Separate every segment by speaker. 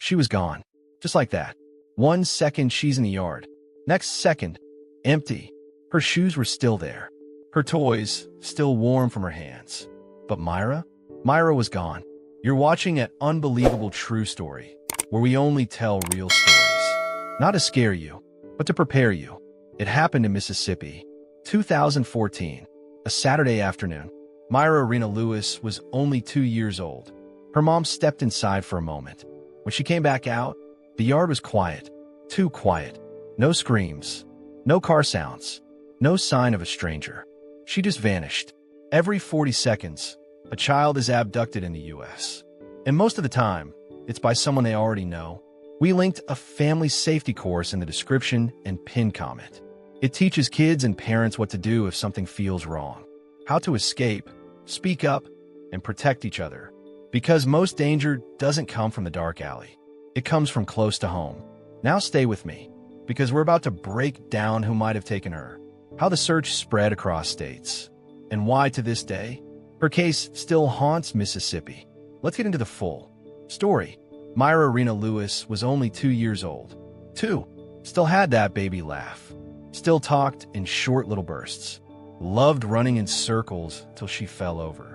Speaker 1: She was gone. Just like that. 1 second she's in the yard. Next second, empty. Her shoes were still there. Her toys still warm from her hands. But Myra? Myra was gone. You're watching an unbelievable true story, where we only tell real stories. Not to scare you, but to prepare you. It happened in Mississippi. 2014. A Saturday afternoon. Myra Rena Lewis was only 2 years old. Her mom stepped inside for a moment. When she came back out, the yard was quiet. Too quiet. No screams. No car sounds. No sign of a stranger. She just vanished. Every 40 seconds, a child is abducted in the U.S. And most of the time, it's by someone they already know. We linked a family safety course in the description and pinned comment. It teaches kids and parents what to do if something feels wrong, how to escape, speak up, and protect each other. Because most danger doesn't come from the dark alley. It comes from close to home. Now stay with me, because we're about to break down who might have taken her, how the search spread across states, and why to this day, her case still haunts Mississippi. Let's get into the full story. Myra Rena Lewis was only 2 years old. 2. Still had that baby laugh. Still talked in short little bursts. Loved running in circles till she fell over.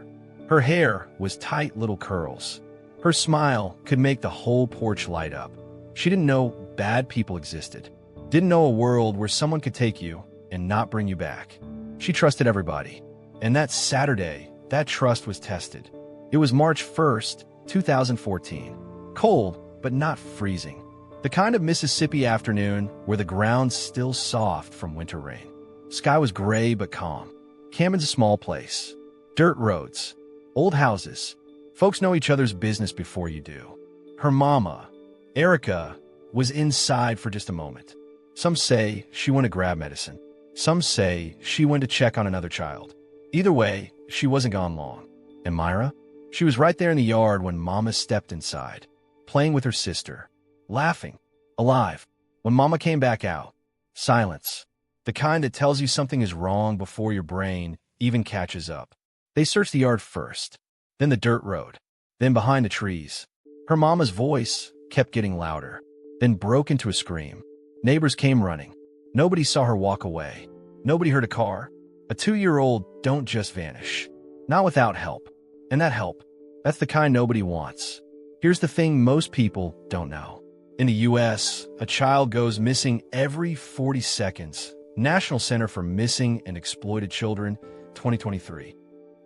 Speaker 1: Her hair was tight little curls. Her smile could make the whole porch light up. She didn't know bad people existed. Didn't know a world where someone could take you and not bring you back. She trusted everybody. And that Saturday, that trust was tested. It was March 1st, 2014. Cold, but not freezing. The kind of Mississippi afternoon where the ground's still soft from winter rain. Sky was gray but calm. Camden's a small place. Dirt roads. Old houses. Folks know each other's business before you do. Her mama, Erica, was inside for just a moment. Some say she went to grab medicine. Some say she went to check on another child. Either way, she wasn't gone long. And Myra? She was right there in the yard when Mama stepped inside, playing with her sister, laughing, alive. When Mama came back out, silence. The kind that tells you something is wrong before your brain even catches up. They searched the yard first, then the dirt road, then behind the trees. Her mama's voice kept getting louder, then broke into a scream. Neighbors came running. Nobody saw her walk away. Nobody heard a car. A 2-year-old don't just vanish. Not without help. And that help, that's the kind nobody wants. Here's the thing most people don't know. In the U.S., a child goes missing every 40 seconds. National Center for Missing and Exploited Children, 2023.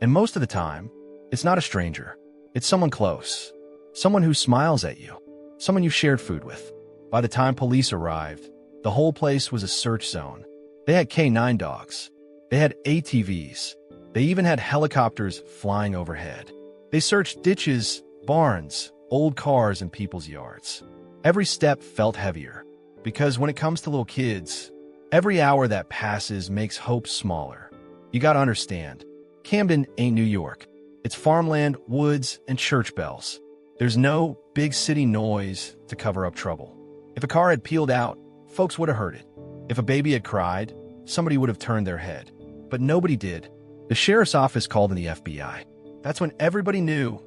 Speaker 1: And most of the time, it's not a stranger. It's someone close. Someone who smiles at you. Someone you shared food with. By the time police arrived, the whole place was a search zone. They had K9 dogs. They had ATVs. They even had helicopters flying overhead. They searched ditches, barns, old cars, and people's yards. Every step felt heavier, because when it comes to little kids, every hour that passes makes hope smaller. You gotta understand, Camden ain't New York. It's farmland, woods, and church bells. There's no big city noise to cover up trouble. If a car had peeled out, folks would have heard it. If a baby had cried, somebody would have turned their head. But nobody did. The sheriff's office called in the FBI. That's when everybody knew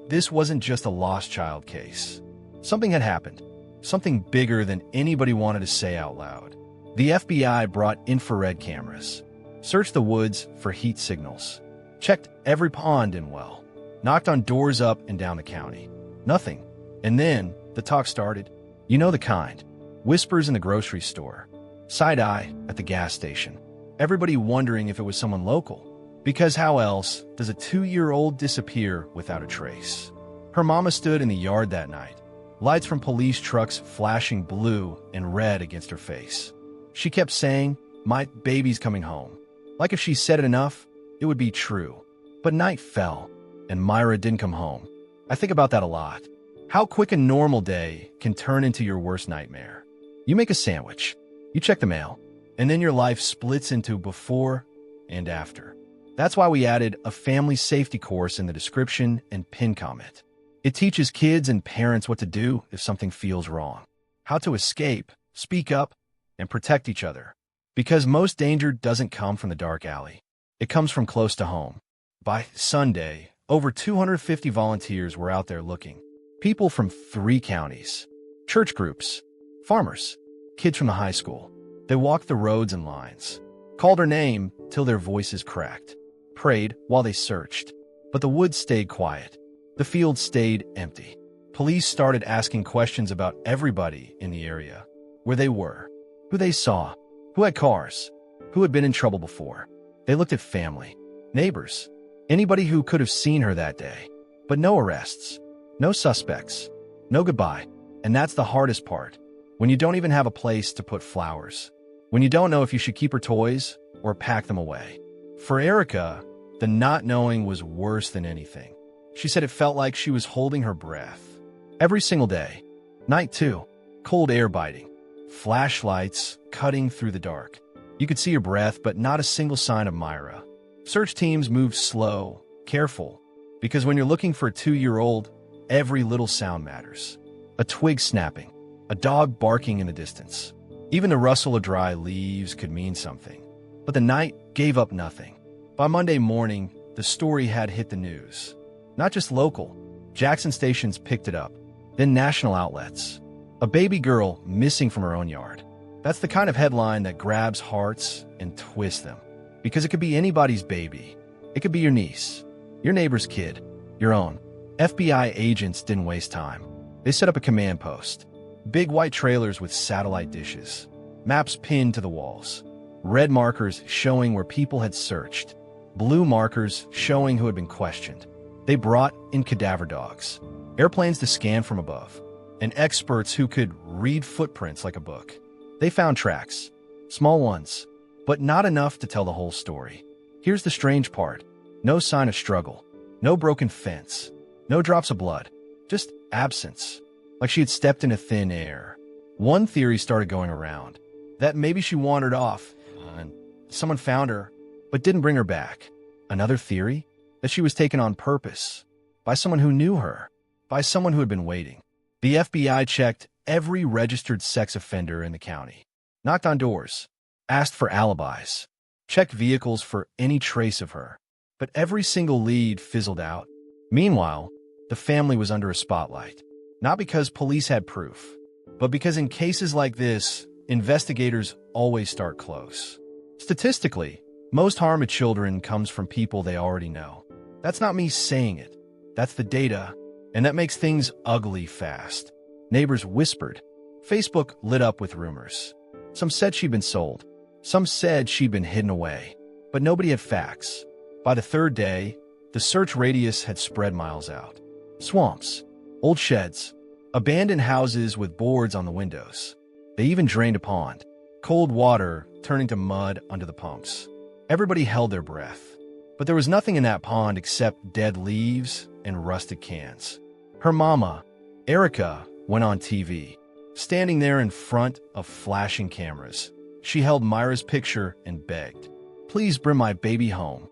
Speaker 1: this wasn't just a lost child case. Something had happened. Something bigger than anybody wanted to say out loud. The FBI brought infrared cameras, searched the woods for heat signals, checked every pond and well, knocked on doors up and down the county. Nothing. And then the talk started. You know the kind. Whispers in the grocery store. Side-eye at the gas station. Everybody wondering if it was someone local. Because how else does a 2-year-old disappear without a trace? Her mama stood in the yard that night. Lights from police trucks flashing blue and red against her face. She kept saying, "My baby's coming home." Like if she said it enough, it would be true. But night fell, and Myra didn't come home. I think about that a lot. How quick a normal day can turn into your worst nightmare. You make a sandwich, you check the mail, and then your life splits into before and after. That's why we added a family safety course in the description and pin comment. It teaches kids and parents what to do if something feels wrong, how to escape, speak up, and protect each other. Because most danger doesn't come from the dark alley. It comes from close to home. By Sunday, over 250 volunteers were out there looking. People from 3 counties. Church groups, farmers, kids from the high school. They walked the roads in lines, called her name till their voices cracked, prayed while they searched. But the woods stayed quiet. The fields stayed empty. Police started asking questions about everybody in the area, where they were, who they saw, who had cars, who had been in trouble before. They looked at family, neighbors, anybody who could have seen her that day. But no arrests, no suspects, no goodbye. And that's the hardest part. When you don't even have a place to put flowers. When you don't know if you should keep her toys or pack them away. For Erica, the not knowing was worse than anything. She said it felt like she was holding her breath. Every single day. Night too. Cold air biting. Flashlights cutting through the dark. You could see her breath, but not a single sign of Myra. Search teams moved slow, careful, because when you're looking for a 2-year-old, every little sound matters. A twig snapping, a dog barking in the distance. Even the rustle of dry leaves could mean something. But the night gave up nothing. By Monday morning, the story had hit the news. Not just local. Jackson stations picked it up. Then national outlets. A baby girl missing from her own yard. That's the kind of headline that grabs hearts and twists them. Because it could be anybody's baby. It could be your niece, your neighbor's kid, your own. FBI agents didn't waste time. They set up a command post. Big white trailers with satellite dishes. Maps pinned to the walls. Red markers showing where people had searched. Blue markers showing who had been questioned. They brought in cadaver dogs. Airplanes to scan from above. And experts who could read footprints like a book. They found tracks. Small ones. But not enough to tell the whole story. Here's the strange part. No sign of struggle. No broken fence. No drops of blood. Just absence. Like she had stepped into thin air. One theory started going around. That maybe she wandered off, and someone found her, but didn't bring her back. Another theory? That she was taken on purpose. By someone who knew her. By someone who had been waiting. The FBI checked every registered sex offender in the county. Knocked on doors. Asked for alibis. Checked vehicles for any trace of her. But every single lead fizzled out. Meanwhile, the family was under a spotlight. Not because police had proof, but because in cases like this, investigators always start close. Statistically, most harm to children comes from people they already know. That's not me saying it. That's the data, and that makes things ugly fast. Neighbors whispered. Facebook lit up with rumors. Some said she'd been sold. Some said she'd been hidden away. But nobody had facts. By the third day, the search radius had spread miles out. Swamps, old sheds, abandoned houses with boards on the windows. They even drained a pond. Cold water turning to mud under the pumps. Everybody held their breath. But there was nothing in that pond except dead leaves and rusted cans. Her mama, Erica, went on TV, standing there in front of flashing cameras. She held Myra's picture and begged, "Please bring my baby home."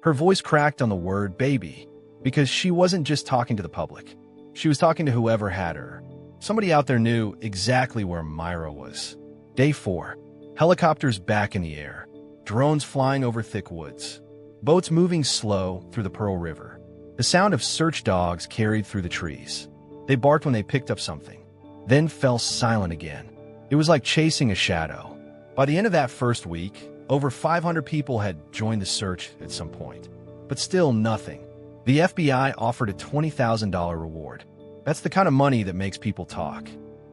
Speaker 1: Her voice cracked on the word baby, because she wasn't just talking to the public. She was talking to whoever had her. Somebody out there knew exactly where Myra was. Day 4. Helicopters back in the air. Drones flying over thick woods. Boats moving slow through the Pearl River. The sound of search dogs carried through the trees. They barked when they picked up something, then fell silent again. It was like chasing a shadow. By the end of that first week, over 500 people had joined the search at some point. But still nothing. The FBI offered a $20,000 reward. That's the kind of money that makes people talk.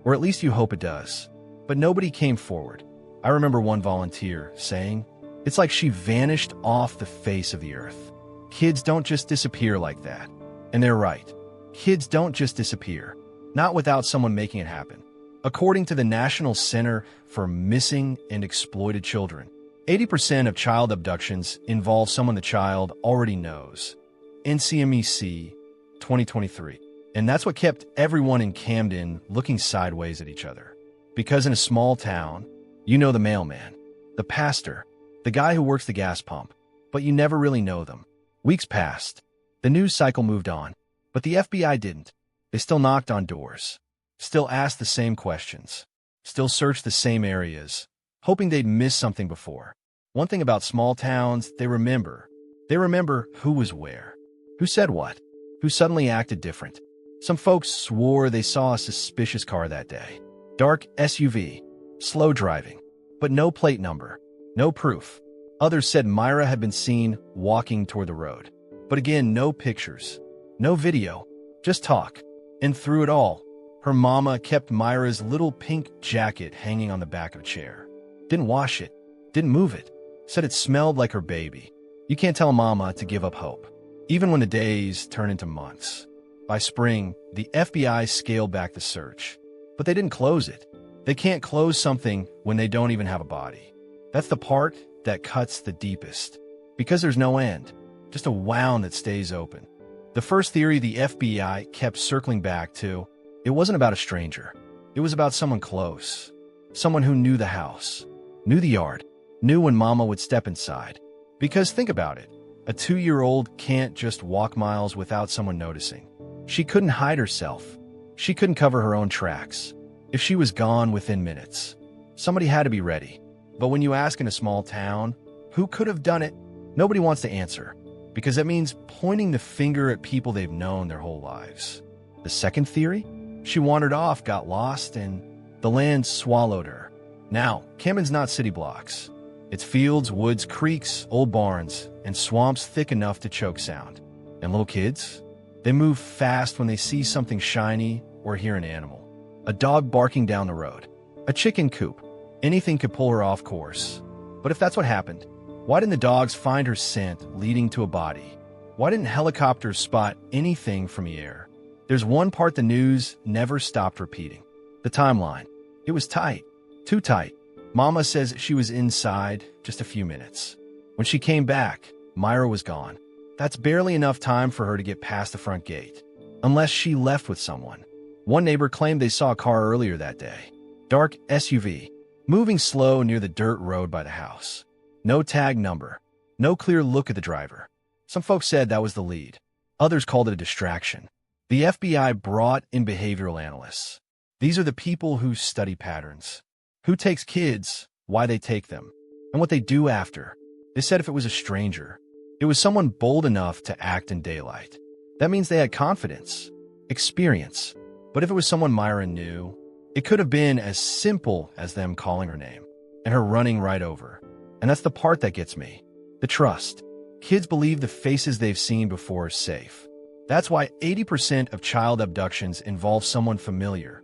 Speaker 1: Or at least you hope it does. But nobody came forward. I remember one volunteer saying, "It's like she vanished off the face of the earth." Kids don't just disappear like that. And they're right. Kids don't just disappear. Not without someone making it happen. According to the National Center for Missing and Exploited Children, 80% of child abductions involve someone the child already knows. NCMEC 2023. And that's what kept everyone in Camden looking sideways at each other. Because in a small town, you know the mailman, the pastor, the guy who works the gas pump, but you never really know them. Weeks passed. The news cycle moved on, but the FBI didn't. They still knocked on doors, still asked the same questions, still searched the same areas, hoping they'd missed something before. One thing about small towns, they remember. They remember who was where, who said what, who suddenly acted different. Some folks swore they saw a suspicious car that day. Dark SUV, slow driving, but no plate number, no proof. Others said Myra had been seen walking toward the road. But again, no pictures, no video, just talk. And through it all, her mama kept Myra's little pink jacket hanging on the back of a chair. Didn't wash it, didn't move it, said it smelled like her baby. You can't tell a mama to give up hope, even when the days turn into months. By spring, the FBI scaled back the search, but they didn't close it. They can't close something when they don't even have a body. That's the part that cuts the deepest, because there's no end, just a wound that stays open. The first theory the FBI kept circling back to, it wasn't about a stranger. It was about someone close, someone who knew the house, knew the yard, knew when mama would step inside. Because think about it, a 2-year-old can't just walk miles without someone noticing. She couldn't hide herself. She couldn't cover her own tracks. If she was gone within minutes, somebody had to be ready. But when you ask in a small town, who could have done it? Nobody wants to answer, because that means pointing the finger at people they've known their whole lives. The second theory? She wandered off, got lost, and the land swallowed her. Now, Camden's not city blocks. It's fields, woods, creeks, old barns, and swamps thick enough to choke sound. And little kids? They move fast when they see something shiny or hear an animal. A dog barking down the road. A chicken coop. Anything could pull her off course. But if that's what happened, why didn't the dogs find her scent leading to a body? Why didn't helicopters spot anything from the air? There's one part the news never stopped repeating. The timeline. It was tight. Too tight. Mama says she was inside just a few minutes. When she came back, Myra was gone. That's barely enough time for her to get past the front gate. Unless she left with someone. One neighbor claimed they saw a car earlier that day. Dark SUV. Moving slow near the dirt road by the house. No tag number. No clear look at the driver. Some folks said that was the lead. Others called it a distraction. The FBI brought in behavioral analysts. These are the people who study patterns. Who takes kids, why they take them, and what they do after. They said if it was a stranger, it was someone bold enough to act in daylight. That means they had confidence, experience. But if it was someone Myra knew, it could have been as simple as them calling her name and her running right over. And that's the part that gets me. The trust. Kids believe the faces they've seen before are safe. That's why 80% of child abductions involve someone familiar.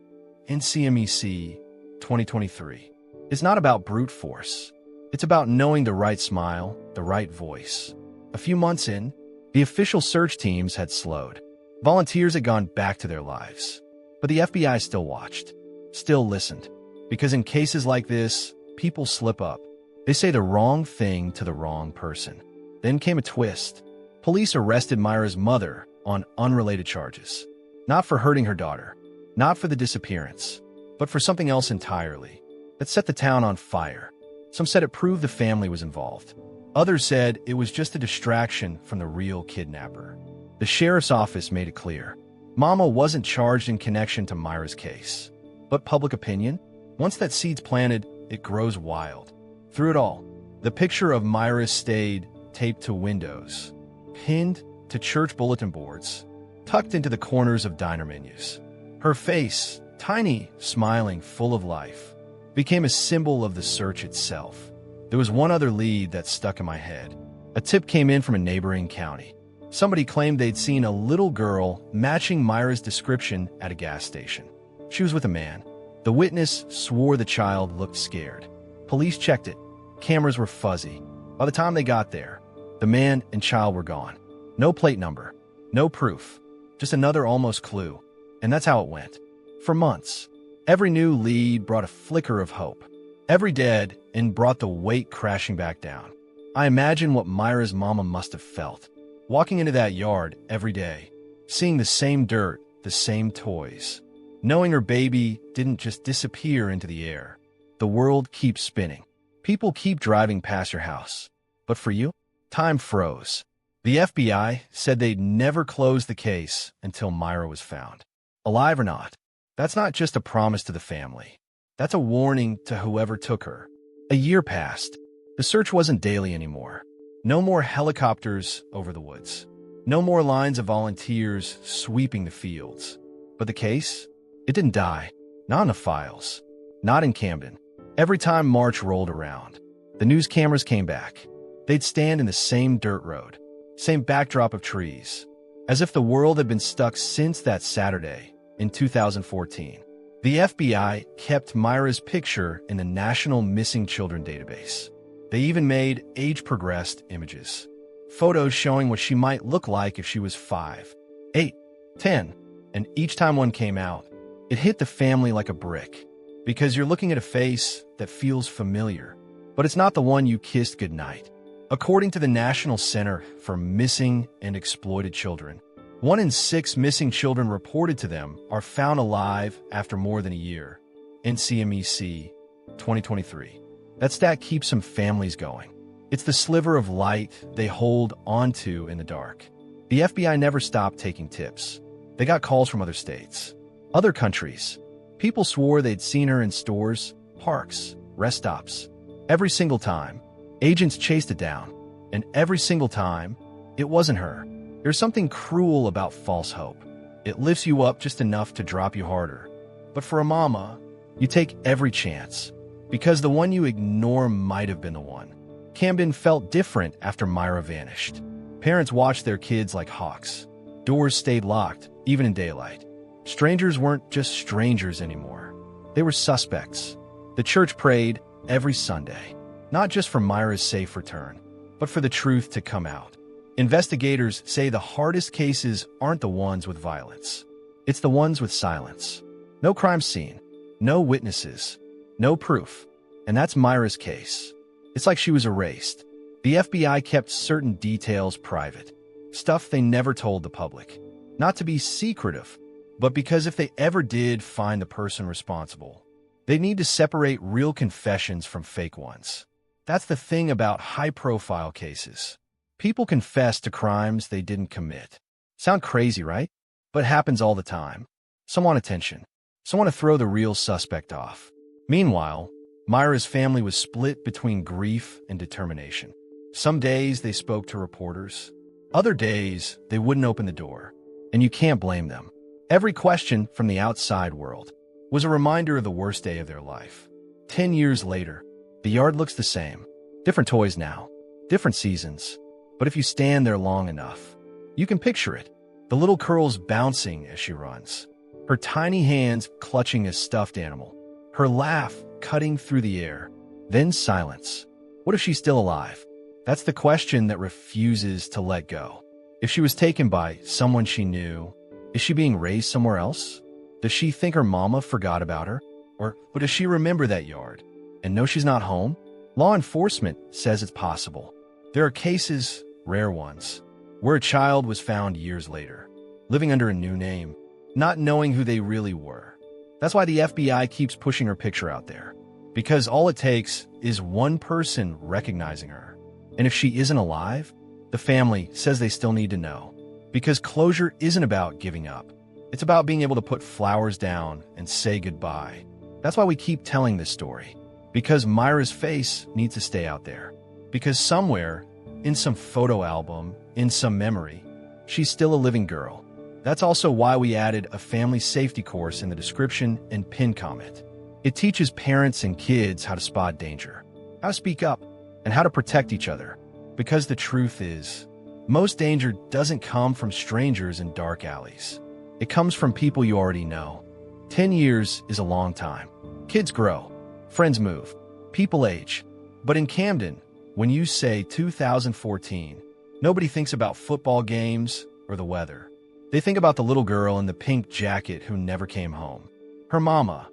Speaker 1: In CMEC 2023. It's not about brute force. It's about knowing the right smile, the right voice. A few months in, the official search teams had slowed. Volunteers had gone back to their lives. But the FBI still watched, still listened. Because in cases like this, people slip up. They say the wrong thing to the wrong person. Then came a twist. Police arrested Myra's mother on unrelated charges. Not for hurting her daughter, not for the disappearance, but for something else entirely that set the town on fire. Some said it proved the family was involved. Others said it was just a distraction from the real kidnapper. The sheriff's office made it clear. Mama wasn't charged in connection to Myra's case. But public opinion? Once that seed's planted, it grows wild. Through it all, the picture of Myra stayed taped to windows, pinned to church bulletin boards, tucked into the corners of diner menus. Her face, tiny, smiling, full of life, became a symbol of the search itself. There was one other lead that stuck in my head. A tip came in from a neighboring county. Somebody claimed they'd seen a little girl matching Myra's description at a gas station. She was with a man. The witness swore the child looked scared. Police checked it. Cameras were fuzzy. By the time they got there, the man and child were gone. No plate number. No proof. Just another almost clue. And that's how it went. For months, every new lead brought a flicker of hope. Every dead end brought the weight crashing back down. I imagine what Myra's mama must have felt. Walking into that yard every day, seeing the same dirt, the same toys, knowing her baby didn't just disappear into the air. The world keeps spinning. People keep driving past your house. But for you, time froze. The FBI said they'd never close the case until Myra was found. Alive or not, that's not just a promise to the family. That's a warning to whoever took her. A year passed. The search wasn't daily anymore. No more helicopters over the woods. No more lines of volunteers sweeping the fields. But the case? It didn't die. Not in the files. Not in Camden. Every time March rolled around, the news cameras came back. They'd stand in the same dirt road, same backdrop of trees, as if the world had been stuck since that Saturday in 2014. The FBI kept Myra's picture in the National Missing Children database. They even made age-progressed images, photos showing what she might look like if she was 5, 8, 10, and each time one came out, it hit the family like a brick, because you're looking at a face that feels familiar, but it's not the one you kissed goodnight. According to the National Center for Missing and Exploited Children, 1 in 6 missing children reported to them are found alive after more than a year. NCMEC 2023. That stat keeps some families going. It's the sliver of light they hold onto in the dark. The FBI never stopped taking tips. They got calls from other states, other countries. People swore they'd seen her in stores, parks, rest stops. Every single time, agents chased it down. And every single time, it wasn't her. There's something cruel about false hope. It lifts you up just enough to drop you harder. But for a mama, you take every chance, because the one you ignore might have been the one. Camden felt different after Myra vanished. Parents watched their kids like hawks. Doors stayed locked, even in daylight. Strangers weren't just strangers anymore. They were suspects. The church prayed every Sunday, not just for Myra's safe return, but for the truth to come out. Investigators say the hardest cases aren't the ones with violence. It's the ones with silence. No crime scene, no witnesses, no proof. And that's Myra's case. It's like she was erased. The FBI kept certain details private, stuff they never told the public. Not to be secretive, but because if they ever did find the person responsible, they need to separate real confessions from fake ones. That's the thing about high-profile cases. People confess to crimes they didn't commit. Sound crazy, right? But it happens all the time. Some want attention. Some want to throw the real suspect off. Meanwhile, Myra's family was split between grief and determination. Some days they spoke to reporters. Other days, they wouldn't open the door. And you can't blame them. Every question from the outside world was a reminder of the worst day of their life. 10 years later, the yard looks the same. Different toys now. Different seasons. But if you stand there long enough, you can picture it. The little curls bouncing as she runs. Her tiny hands clutching a stuffed animal. Her laugh cutting through the air. Then silence. What if she's still alive? That's the question that refuses to let go. If she was taken by someone she knew, is she being raised somewhere else? Does she think her mama forgot about her? Or does she remember that yard and know she's not home? Law enforcement says it's possible. There are cases, rare ones, where a child was found years later, living under a new name, not knowing who they really were. That's why the FBI keeps pushing her picture out there, because all it takes is one person recognizing her. And if she isn't alive, the family says they still need to know, because closure isn't about giving up. It's about being able to put flowers down and say goodbye. That's why we keep telling this story, because Myra's face needs to stay out there, because somewhere, in some photo album, in some memory, she's still a living girl. That's also why we added a family safety course in the description and pin comment. It teaches parents and kids how to spot danger, how to speak up, and how to protect each other. Because the truth is, most danger doesn't come from strangers in dark alleys. It comes from people you already know. 10 years is a long time. Kids grow, friends move, people age. But in Camden, when you say 2014, nobody thinks about football games or the weather. They think about the little girl in the pink jacket who never came home. Her mama,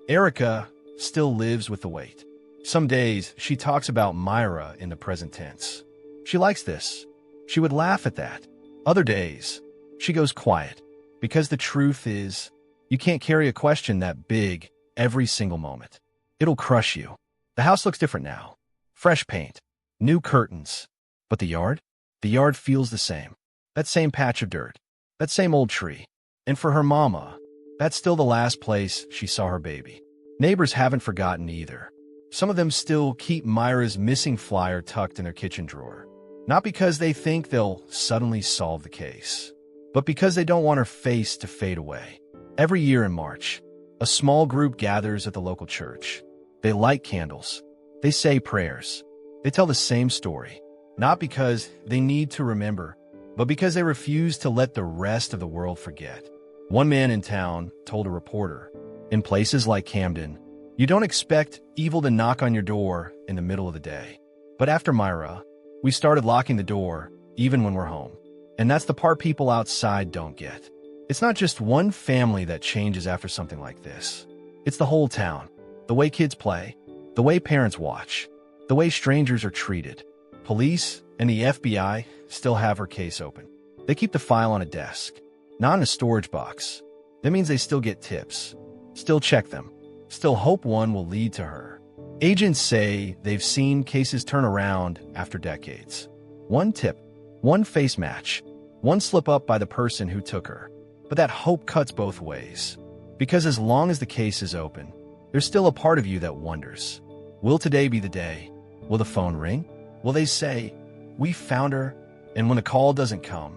Speaker 1: Erica, still lives with the weight. Some days, she talks about Myra in the present tense. She likes this. She would laugh at that. Other days, she goes quiet. Because the truth is, you can't carry a question that big every single moment. It'll crush you. The house looks different now. Fresh paint. New curtains. But the yard? The yard feels the same. That same patch of dirt. That same old tree. And for her mama, that's still the last place she saw her baby. Neighbors haven't forgotten either. Some of them still keep Myra's missing flyer tucked in their kitchen drawer. Not because they think they'll suddenly solve the case, but because they don't want her face to fade away. Every year in March, a small group gathers at the local church. They light candles. They say prayers. They tell the same story, not because they need to remember, but because they refuse to let the rest of the world forget. One man in town told a reporter, "In places like Camden, you don't expect evil to knock on your door in the middle of the day. But after Myra, we started locking the door even when we're home." And that's the part people outside don't get. It's not just one family that changes after something like this. It's the whole town. The way kids play, the way parents watch, the way strangers are treated. Police and the FBI still have her case open. They keep the file on a desk, not in a storage box. That means they still get tips, still check them, still hope one will lead to her. Agents say they've seen cases turn around after decades. One tip, one face match, one slip up by the person who took her. But that hope cuts both ways. Because as long as the case is open, there's still a part of you that wonders, will today be the day? Will the phone ring? Will they say, "We found her"? And when the call doesn't come,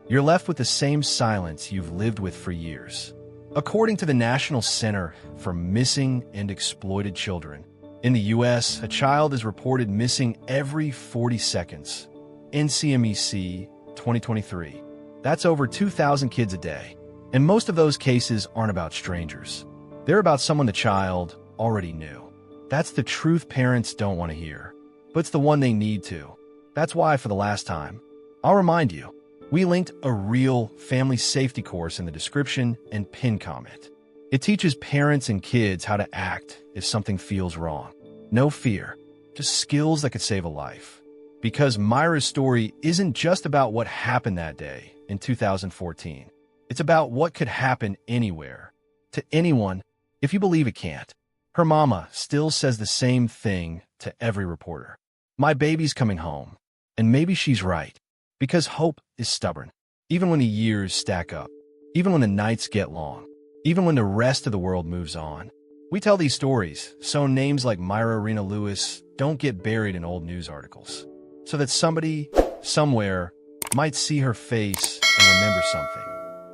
Speaker 1: you're left with the same silence you've lived with for years. According to the National Center for Missing and Exploited Children, in the U.S., a child is reported missing every 40 seconds. NCMEC 2023. That's over 2,000 kids a day. And most of those cases aren't about strangers. They're about someone the child already knew. That's the truth parents don't want to hear, but it's the one they need to. That's why, for the last time, I'll remind you, we linked a real family safety course in the description and pin comment. It teaches parents and kids how to act if something feels wrong. No fear, just skills that could save a life. Because Myra's story isn't just about what happened that day in 2014. It's about what could happen anywhere, to anyone, if you believe it can't. Her mama still says the same thing to every reporter. "My baby's coming home." And maybe she's right, because hope is stubborn. Even when the years stack up, even when the nights get long, even when the rest of the world moves on. We tell these stories so names like Myra Rena Lewis don't get buried in old news articles. So that somebody, somewhere, might see her face and remember something.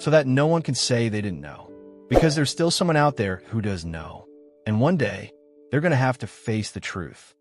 Speaker 1: So that no one can say they didn't know. Because there's still someone out there who does know. And one day, they're going to have to face the truth.